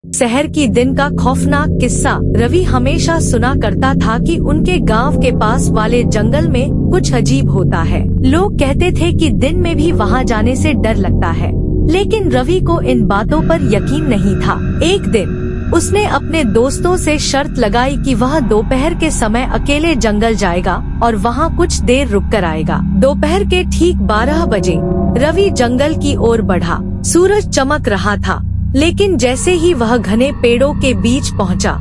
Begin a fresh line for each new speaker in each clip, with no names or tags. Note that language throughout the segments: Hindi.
शहर की दिन का खौफनाक किस्सा। रवि हमेशा सुना करता था कि उनके गांव के पास वाले जंगल में कुछ अजीब होता है। लोग कहते थे कि दिन में भी वहां जाने से डर लगता है, लेकिन रवि को इन बातों पर यकीन नहीं था। एक दिन उसने अपने दोस्तों से शर्त लगाई कि वह दोपहर के समय अकेले जंगल जाएगा और वहां कुछ देर रुक कर आएगा। दोपहर के ठीक 12 बजे रवि जंगल की ओर बढ़ा। सूरज चमक रहा था, लेकिन जैसे ही वह घने पेड़ों के बीच पहुंचा,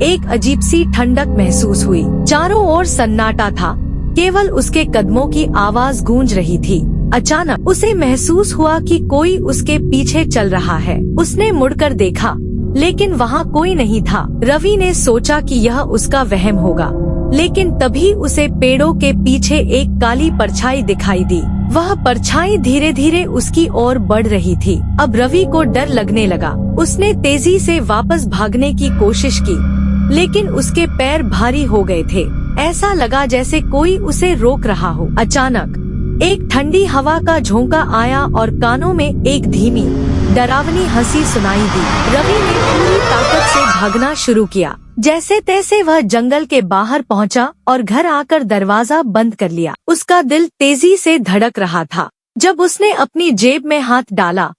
एक अजीब सी ठंडक महसूस हुई। चारों ओर सन्नाटा था, केवल उसके कदमों की आवाज गूंज रही थी। अचानक उसे महसूस हुआ कि कोई उसके पीछे चल रहा है। उसने मुड़कर देखा, लेकिन वहाँ कोई नहीं था। रवि ने सोचा कि यह उसका वहम होगा, लेकिन तभी उसे पेड़ों के पीछे एक काली परछाई दिखाई दी। वह परछाई धीरे धीरे उसकी ओर बढ़ रही थी। अब रवि को डर लगने लगा। उसने तेजी से वापस भागने की कोशिश की, लेकिन उसके पैर भारी हो गए थे। ऐसा लगा जैसे कोई उसे रोक रहा हो। अचानक एक ठंडी हवा का झोंका आया और कानों में एक धीमी डरावनी हंसी सुनाई दी। रवि ने पूरी ताकत से भागना शुरू किया। जैसे तैसे वह जंगल के बाहर पहुंचा और घर आकर दरवाजा बंद कर लिया। उसका दिल तेजी से धड़क रहा था। जब उसने अपनी जेब में हाथ डाला,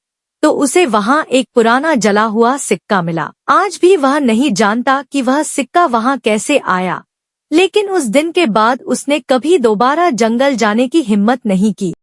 तो उसे वहां एक पुराना जला हुआ सिक्का मिला। आज भी वह नहीं जानता कि वह सिक्का वहां कैसे आया, लेकिन उस दिन के बाद उसने कभी दोबारा जंगल जाने की हिम्मत नहीं की।